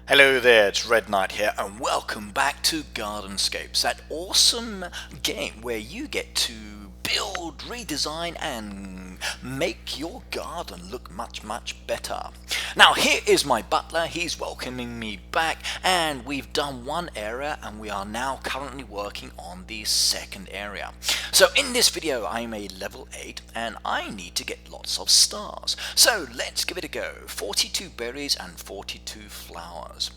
Hello there, it's Red Knight here, and welcome back to Gardenscapes, that awesome game where you get to build, redesign, and make your garden look much better. Now here is my butler, he's welcoming me back, and we've done one area and we are now currently working on the second area. So in this video I'm a level 8 and I need to get lots of stars. So let's give it a go. 42 berries and 42 flowers.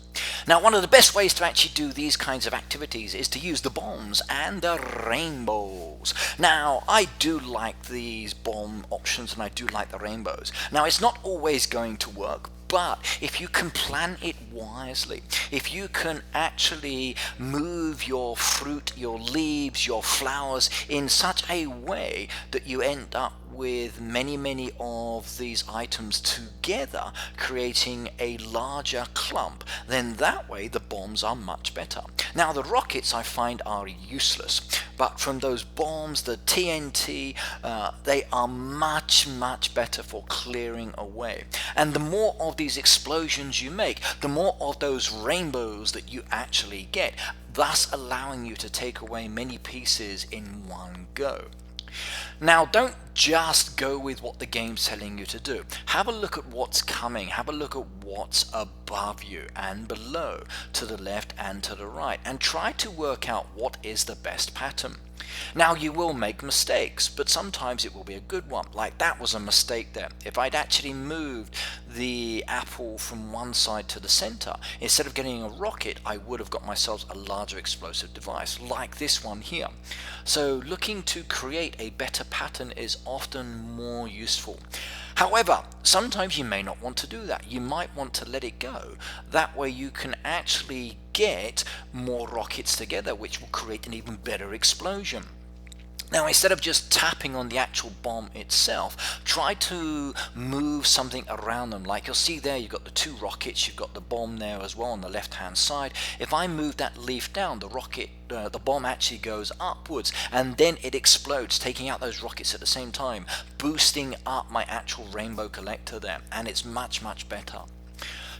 Now one of the best ways to actually do these kinds of activities is to use the bombs and the rainbows. Now I do like these bomb options and I do like the rainbows. Now it's not always going to work, but if you can plan it wisely, if you can actually move your fruit, your leaves, your flowers in such a way that you end up with many of these items together, creating a larger clump, then that way the bombs are much better. Now the rockets I find are useless, but from those bombs, the TNT, they are much better for clearing away. And the more of these explosions you make, the more of those rainbows that you actually get, thus allowing you to take away many pieces in one go. Now don't just go with what the game's telling you to do. Have a look at what's coming, have a look at what's above you and below, to the left and to the right, and try to work out what is the best pattern. Now you will make mistakes, but sometimes it will be a good one. Like that was a mistake there. If I'd actually moved the apple from one side to the center, instead of getting a rocket, I would have got myself a larger explosive device, like this one here. So looking to create a better pattern is often more useful. However, sometimes you may not want to do that. You might want to let it go. That way you can actually get more rockets together, which will create an even better explosion. Now instead of just tapping on the actual bomb itself, try to move something around them. Like you'll see there, you've got the two rockets, you've got the bomb there as well on the left hand side. If I move that leaf down, the bomb actually goes upwards and then it explodes, taking out those rockets at the same time, boosting up my actual rainbow collector there, and it's much better.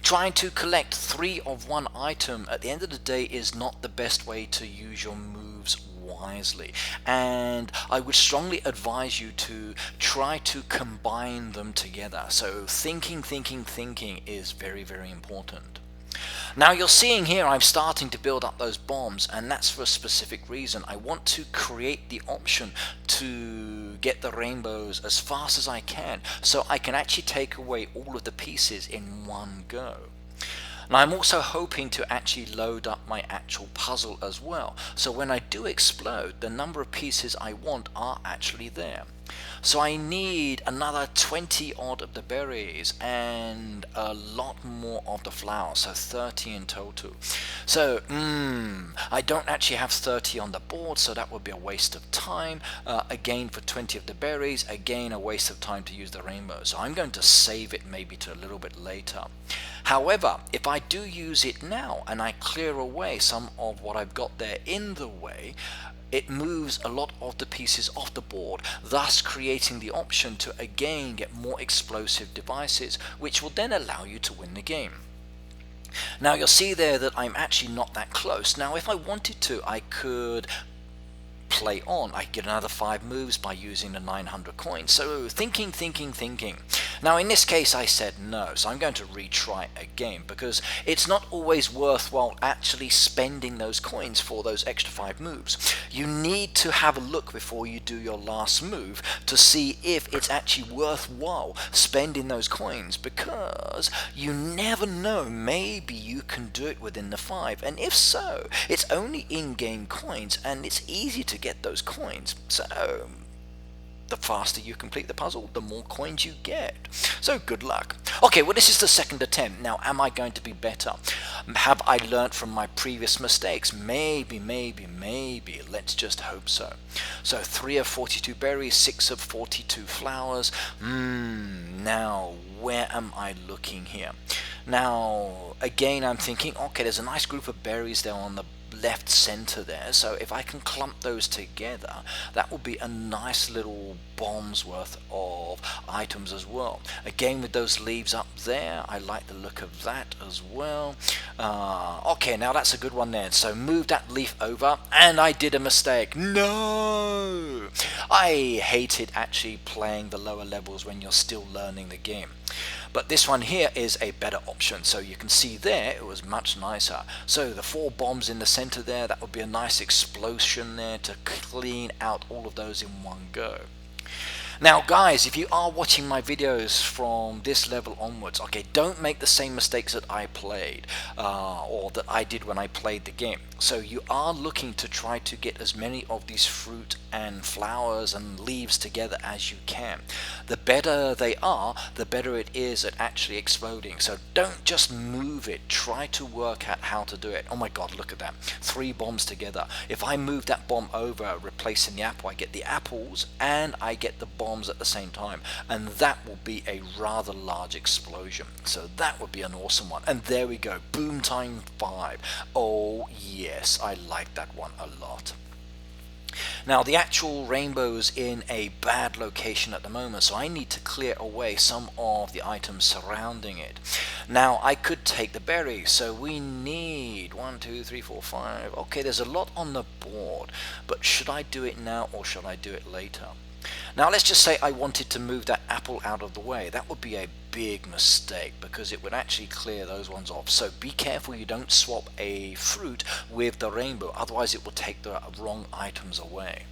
Trying to collect 3 of one item at the end of the day is not the best way to use your moves wisely, and I would strongly advise you to try to combine them together. So thinking is very important. Now you're seeing here I'm starting to build up those bombs, and that's for a specific reason. I want to create the option to get the rainbows as fast as I can, so I can actually take away all of the pieces in one go. Now I'm also hoping to actually load up my actual puzzle as well, so when I do explode, the number of pieces I want are actually there. So I need another 20 odd of the berries and a lot more of the flowers, so 30 in total. So I don't actually have 30 on the board, so that would be a waste of time. Again, for 20 of the berries, again a waste of time to use the rainbow, so I'm going to save it maybe to a little bit later. However, if I do use it now and I clear away some of what I've got there in the way, it moves a lot of the pieces off the board, thus creating the option to again get more explosive devices, which will then allow you to win the game. Now you'll see there that I'm actually not that close. Now if I wanted to, I could play on. I get another 5 moves by using the 900 coins. So thinking. Now in this case I said no, so I'm going to retry again, because it's not always worthwhile actually spending those coins for those extra 5 moves. You need to have a look before you do your last move to see if it's actually worthwhile spending those coins, because you never know, maybe you can do it within the 5, and if so, it's only in-game coins and it's easy to get those coins. So the faster you complete the puzzle, the more coins you get. So good luck. Okay, well this is the second attempt. Now am I going to be better? Have I learnt from my previous mistakes? Maybe. Let's just hope so. So 3 of 42 berries, 6 of 42 flowers. Now where am I looking here? Now again I'm thinking, okay, there's a nice group of berries there on the left center there, so if I can clump those together, that will be a nice little bomb's worth of items as well. Again, with those leaves up there, I like the look of that as well. Okay, now that's a good one then. So move that leaf over, and I did a mistake. No! I hated actually playing the lower levels when you're still learning the game. But this one here is a better option. So you can see there, it was much nicer. So the 4 bombs in the center there, that would be a nice explosion there to clean out all of those in one go. Now guys, if you are watching my videos from this level onwards, okay, don't make the same mistakes that I played, or that I did when I played the game. So you are looking to try to get as many of these fruit and flowers and leaves together as you can. The better they are, the better it is at actually exploding. So don't just move it, try to work out how to do it. Oh my god, look at that, 3 bombs together. If I move that bomb over, replacing the apple, I get the apples and I get the bombs at the same time, and that will be a rather large explosion. So that would be an awesome one. And there we go, boom time 5. Oh yes, I like that one a lot. Now the actual rainbow's in a bad location at the moment, so I need to clear away some of the items surrounding it. Now I could take the berries, so we need 1, 2, 3, 4, 5. Okay, there's a lot on the board, but should I do it now or should I do it later? Now let's just say I wanted to move that apple out of the way. That would be a big mistake because it would actually clear those ones off. So be careful you don't swap a fruit with the rainbow, otherwise it will take the wrong items away.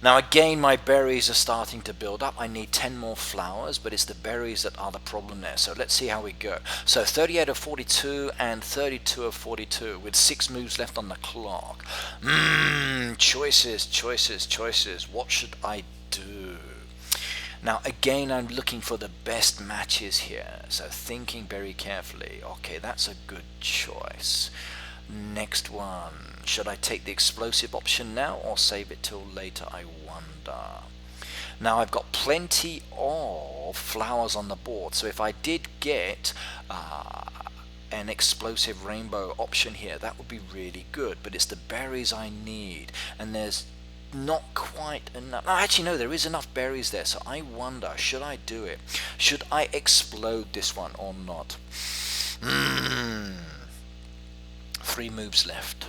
Now again, my berries are starting to build up. I need 10 more flowers, but it's the berries that are the problem there. So let's see how we go. So 38 of 42 and 32 of 42 with 6 moves left on the clock. Choices, choices, choices. What should I do? Now again, I'm looking for the best matches here, so thinking very carefully. Okay, that's a good choice. Next one, should I take the explosive option now or save it till later, I wonder. Now I've got plenty of flowers on the board, so if I did get an explosive rainbow option here, that would be really good, but it's the berries I need, and there's not quite enough. No, actually no, there is enough berries there, so I wonder, should I do it? Should I explode this one or not? 3 moves left.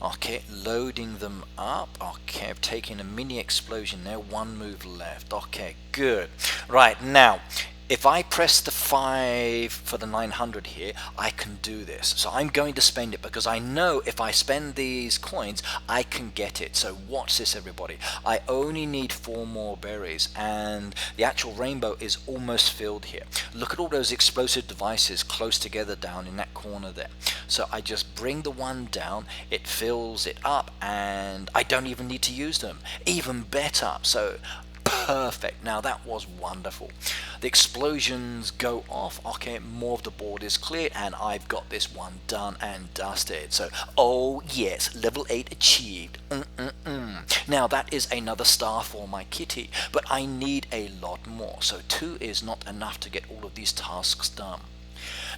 Okay, loading them up. Okay, I've taken a mini explosion there, 1 move left. Okay, good. Right, now if I press the 5 for the 900 here, I can do this. So I'm going to spend it because I know if I spend these coins, I can get it. So watch this, everybody. I only need 4 more berries and the actual rainbow is almost filled here. Look at all those explosive devices close together down in that corner there. So I just bring the one down, it fills it up, and I don't even need to use them. Even better. So perfect. Now that was wonderful. The explosions go off. Okay, more of the board is cleared and I've got this one done and dusted. So oh yes, level 8 achieved. Now that is another star for my kitty, but I need a lot more. So 2 is not enough to get all of these tasks done.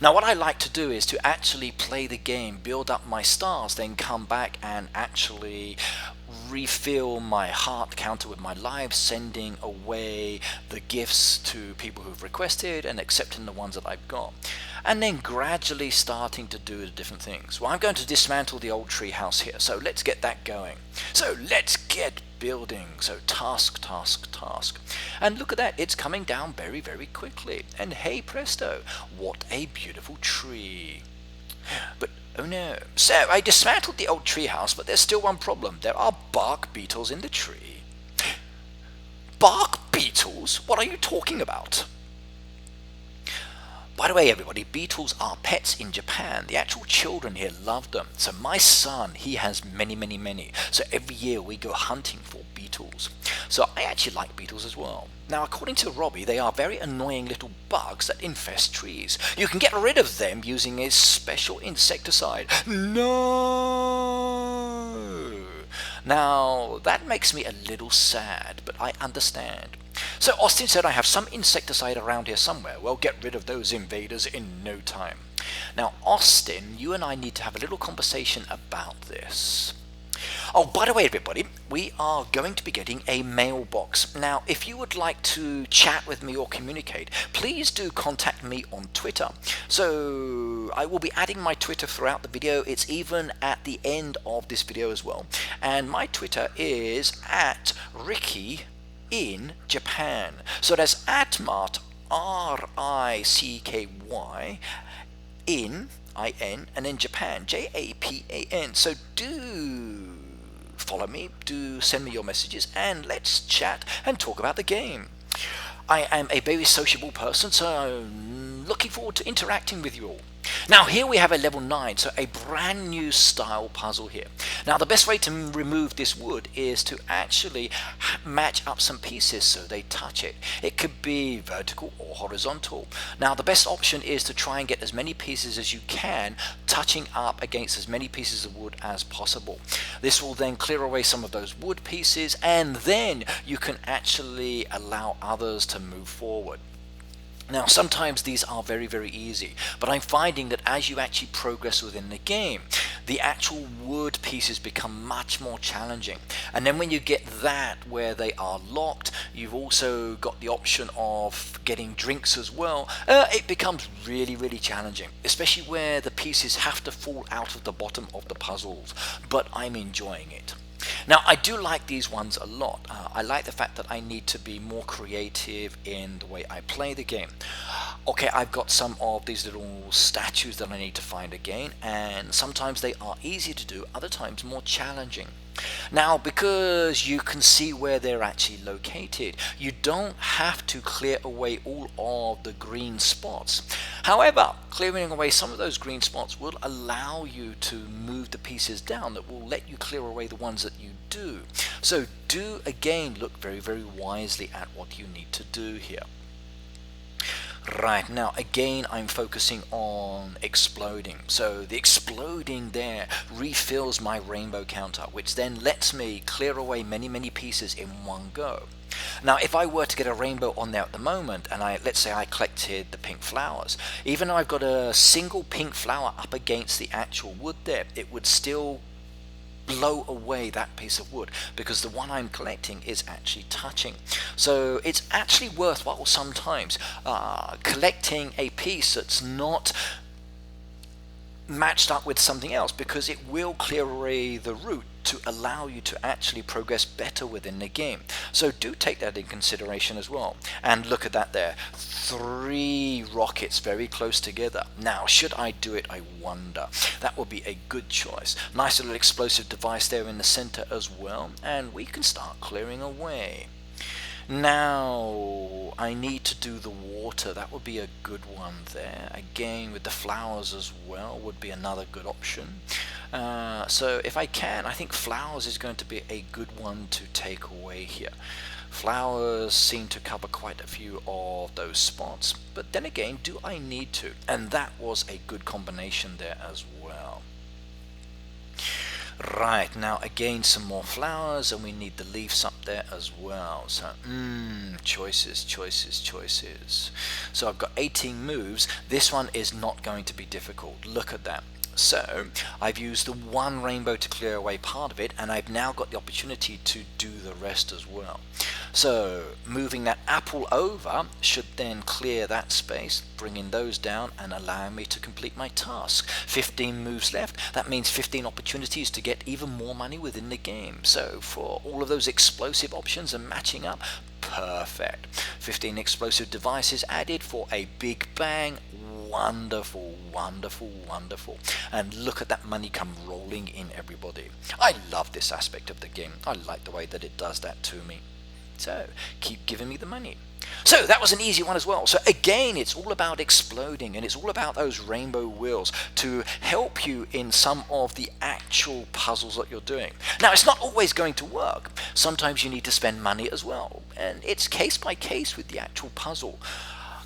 Now what I like to do is to actually play the game, build up my stars, then come back and actually refill my heart counter with my lives, sending away the gifts to people who've requested and accepting the ones that I've got, and then gradually starting to do the different things. Well, I'm going to dismantle the old tree house here, so let's get that going. So let's get building. So task, task, task, and look at that, it's coming down very, very quickly, and hey presto, what a beautiful tree. But oh no. So I dismantled the old treehouse, but there's still one problem. There are bark beetles in the tree. Bark beetles? What are you talking about? By the way, everybody, beetles are pets in Japan. The actual children here love them. So my son, he has many, many, many. So every year we go hunting for beetles. So I actually like beetles as well. Now, according to Robbie, they are very annoying little bugs that infest trees. You can get rid of them using a special insecticide. No! Now, that makes me a little sad, but I understand. So Austin said I have some insecticide around here somewhere. Well, get rid of those invaders in no time. Now, Austin, you and I need to have a little conversation about this. Oh, by the way, everybody, we are going to be getting a mailbox. Now, if you would like to chat with me or communicate, please do contact me on Twitter. So I will be adding my Twitter throughout the video. It's even at the end of this video as well. And my Twitter is at Ricky in Japan. So that's at Mart, RICKY, in IN, and then Japan, JAPAN. So do follow me, do send me your messages, and let's chat and talk about the game. I am a very sociable person, so I'm looking forward to interacting with you all. Now here we have a level 9, so a brand new style puzzle here. Now the best way to remove this wood is to actually match up some pieces so they touch it. It could be vertical or horizontal. Now the best option is to try and get as many pieces as you can touching up against as many pieces of wood as possible. This will then clear away some of those wood pieces, and then you can actually allow others to move forward. Now sometimes these are very, very easy, but I'm finding that as you actually progress within the game, the actual wood pieces become much more challenging. And then when you get that where they are locked, you've also got the option of getting drinks as well. It becomes really, really challenging, especially where the pieces have to fall out of the bottom of the puzzles, but I'm enjoying it. Now I do like these ones a lot. I like the fact that I need to be more creative in the way I play the game. Okay, I've got some of these little statues that I need to find again, and sometimes they are easy to do, other times more challenging. Now because you can see where they're actually located, you don't have to clear away all of the green spots. However, clearing away some of those green spots will allow you to move the pieces down that will let you clear away the ones that you do. So do again look very, very wisely at what you need to do here. Right, now again I'm focusing on exploding. So the exploding there refills my rainbow counter, which then lets me clear away many, many pieces in one go. Now if I were to get a rainbow on there at the moment, and let's say I collected the pink flowers, even though I've got a single pink flower up against the actual wood there, it would still blow away that piece of wood because the one I'm collecting is actually touching. So it's actually worthwhile sometimes collecting a piece that's not matched up with something else, because it will clear away the route to allow you to actually progress better within the game. So do take that in consideration as well. And look at that there, 3 rockets very close together. Now should I do it, I wonder. That would be a good choice. Nice little explosive device there in the center as well, and we can start clearing away. Now I need to do the water. That would be a good one there. Again with the flowers as well would be another good option. So if I can, I think flowers is going to be a good one to take away here. Flowers seem to cover quite a few of those spots, but then again, do I need to? And that was a good combination there as well. Right, now again some more flowers, and we need the leaves up there as well. So choices, choices, choices. So I've got 18 moves. This one is not going to be difficult. Look at that. So I've used the one rainbow to clear away part of it, and I've now got the opportunity to do the rest as well. So moving that apple over should then clear that space, bringing those down and allowing me to complete my task. 15 moves left. That means 15 opportunities to get even more money within the game. So for all of those explosive options and matching up, perfect. 15 explosive devices added for a big bang. Wonderful, wonderful, wonderful. And look at that money come rolling in, everybody. I love this aspect of the game. I like the way that it does that to me. So keep giving me the money. So that was an easy one as well. So again, it's all about exploding, and it's all about those rainbow wheels to help you in some of the actual puzzles that you're doing. Now, it's not always going to work. Sometimes you need to spend money as well, and it's case by case with the actual puzzle.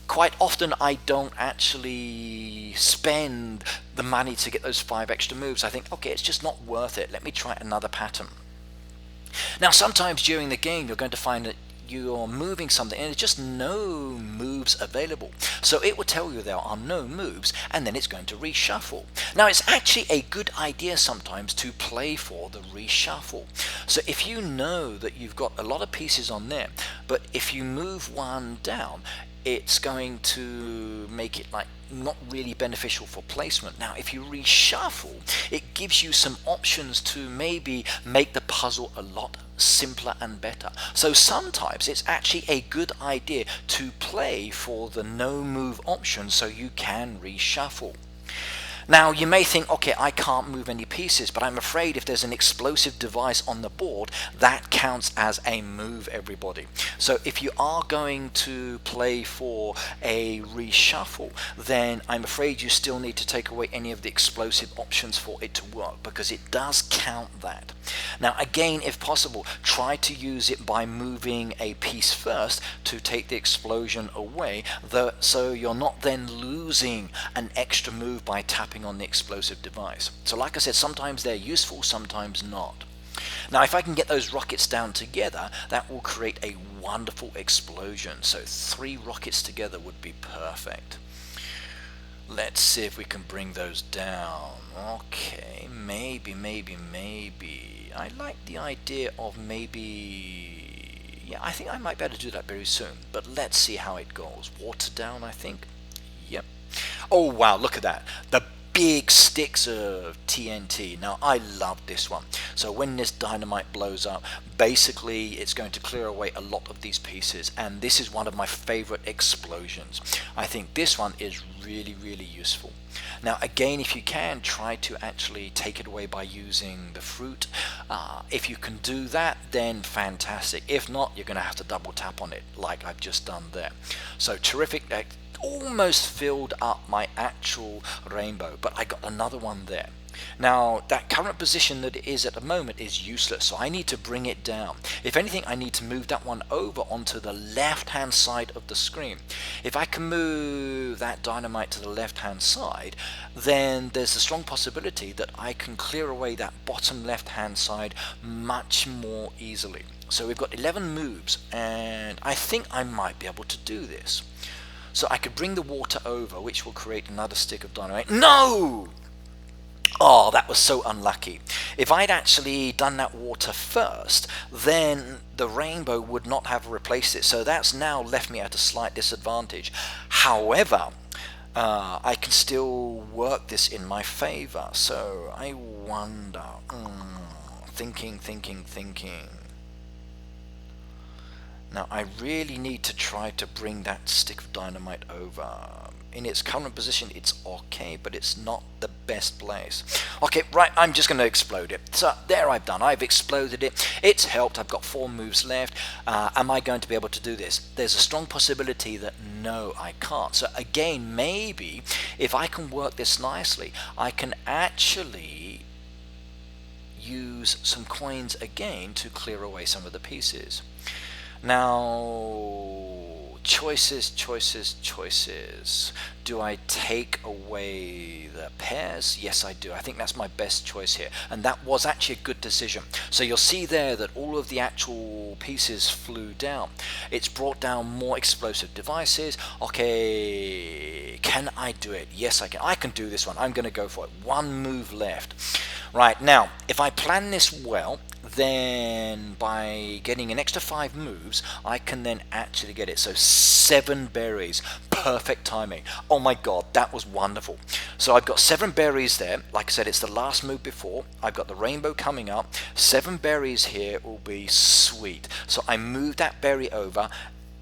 Quite often I don't actually spend the money to get those 5 extra moves. I think, okay, it's just not worth it. Let me try another pattern. Now sometimes during the game you're going to find that you're moving something and there's just no moves available. So it will tell you there are no moves, and then it's going to reshuffle. Now it's actually a good idea sometimes to play for the reshuffle. So if you know that you've got a lot of pieces on there, but if you move one down, it's going to make it like not really beneficial for placement. Now if you reshuffle, it gives you some options to maybe make the puzzle a lot simpler and better. So sometimes it's actually a good idea to play for the no move option so you can reshuffle. Now you may think, okay, I can't move any pieces, but I'm afraid if there's an explosive device on the board, that counts as a move, everybody. So if you are going to play for a reshuffle, then I'm afraid you still need to take away any of the explosive options for it to work, because it does count that. Now again, if possible, try to use it by moving a piece first to take the explosion away, so you're not then losing an extra move by tapping on the explosive device. So like I said, sometimes they're useful, sometimes not. Now if I can get those rockets down together, that will create a wonderful explosion. So 3 rockets together would be perfect. Let's see if we can bring those down. Okay, maybe. I like the idea of maybe... yeah, I think I might be able to do that very soon, but let's see how it goes. Water down, I think. Yep. Oh wow, look at that. The big sticks of TNT. Now I love this one. So when this dynamite blows up, basically it's going to clear away a lot of these pieces, and this is one of my favorite explosions. I think this one is really useful. Now again, if you can, try to actually take it away by using the fruit. If you can do that, then fantastic. If not, you're going to have to double tap on it like I've just done there. So terrific. Almost filled up my actual rainbow, but I got another one there. Now that current position that it is at the moment is useless, so I need to bring it down. If anything, I need to move that one over onto the left hand side of the screen. If I can move that dynamite to the left hand side, then there's a strong possibility that I can clear away that bottom left hand side much more easily. So we've got 11 moves, and I think I might be able to do this. So I could bring the water over, which will create another stick of dynamite. No! Oh, that was so unlucky. If I'd actually done that water first, then the rainbow would not have replaced it. So that's now left me at a slight disadvantage. However, I can still work this in my favor. So I wonder, thinking. Now I really need to try to bring that stick of dynamite over. In its current position it's okay, but it's not the best place. Okay, right, I'm just going to explode it. So there, I've exploded it. It's helped. I've got 4 moves left. Am I going to be able to do this? There's a strong possibility that no, I can't. So again, maybe if I can work this nicely, I can actually use some coins again to clear away some of the pieces. Now, choices. Do I take away the pairs? Yes, I do. I think that's my best choice here. And that was actually a good decision. So you'll see there that all of the actual pieces flew down. It's brought down more explosive devices. Okay, can I do it? Yes, I can. I can do this one. I'm going to go for it. 1 move left. Right, now, if I plan this well, then by getting an extra 5 moves, I can then actually get it. So 7 berries, perfect timing. Oh my god, that was wonderful. So I've got 7 berries there. Like I said, it's the last move before. I've got the rainbow coming up. 7 berries here will be sweet. So I move that berry over.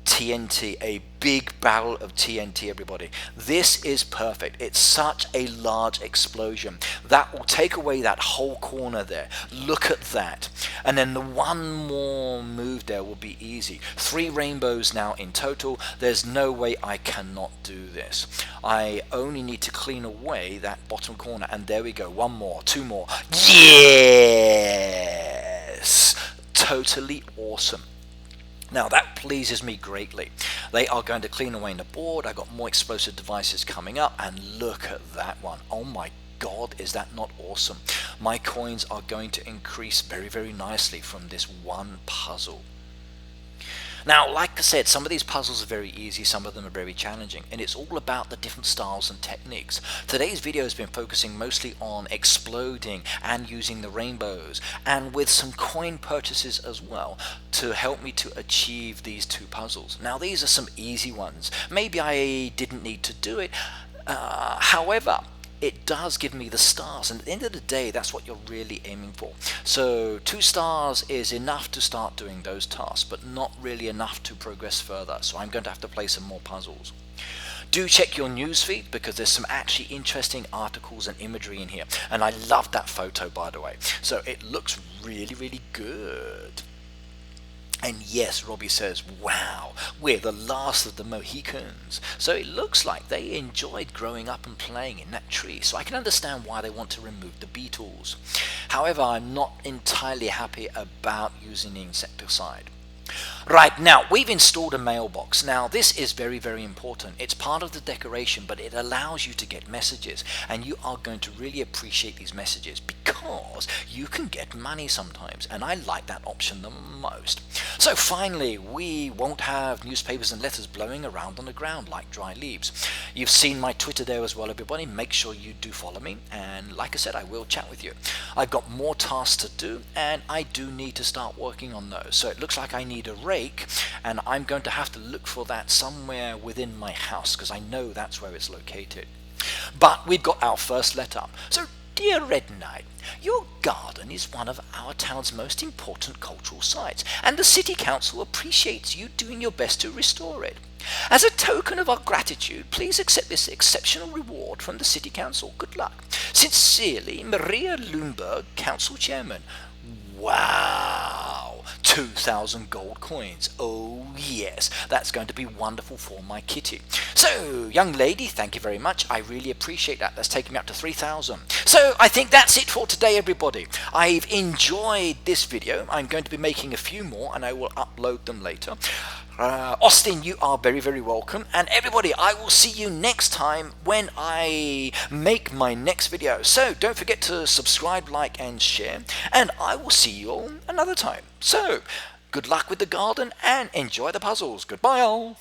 TNT, a big barrel of TNT, everybody. This is perfect. It's such a large explosion. That will take away that whole corner there. Look at that. And then the 1 more move there will be easy. 3 rainbows now in total. There's no way I cannot do this. I only need to clean away that bottom corner, and there we go. 1 more, 2 more. Yes! Totally awesome. Now that pleases me greatly. They are going to clean away the board. I got more explosive devices coming up, and look at that one. Oh my god, is that not awesome? My coins are going to increase very nicely from this one puzzle. Now, like I said, some of these puzzles are very easy, some of them are very challenging, and it's all about the different styles and techniques. Today's video has been focusing mostly on exploding and using the rainbows, and with some coin purchases as well to help me to achieve these two puzzles. Now, these are some easy ones. Maybe I didn't need to do it. However, it does give me the stars, and at the end of the day, that's what you're really aiming for. So 2 stars is enough to start doing those tasks, but not really enough to progress further, so I'm going to have to play some more puzzles. Do check your newsfeed, because there's some actually interesting articles and imagery in here, and I love that photo, by the way, so it looks really good. And yes, Robbie says, wow, we're the last of the Mohicans. So it looks like they enjoyed growing up and playing in that tree. So I can understand why they want to remove the beetles. However, I'm not entirely happy about using the insecticide. Right, now we've installed a mailbox. Now this is very important. It's part of the decoration, but it allows you to get messages, and you are going to really appreciate these messages because you can get money sometimes, and I like that option the most. So finally, we won't have newspapers and letters blowing around on the ground like dry leaves. You've seen my Twitter there as well, everybody. Make sure you do follow me, and like I said, I will chat with you. I've got more tasks to do, and I do need to start working on those. So it looks like I need a rake, and I'm going to have to look for that somewhere within my house because I know that's where it's located. But we've got our first letter. So, dear Red Knight, your garden is one of our town's most important cultural sites, and the City Council appreciates you doing your best to restore it. As a token of our gratitude, please accept this exceptional reward from the City Council. Good luck. Sincerely, Maria Loomberg, Council Chairman. Wow! 2,000 gold coins. Oh yes, that's going to be wonderful for my kitty. So, young lady, thank you very much. I really appreciate that. That's taking me up to 3,000. So, I think that's it for today, everybody. I've enjoyed this video. I'm going to be making a few more, and I will upload them later. Austin, you are very welcome, and everybody, I will see you next time when I make my next video. So don't forget to subscribe, like and share, and I will see you all another time. So good luck with the garden and enjoy the puzzles. Goodbye all.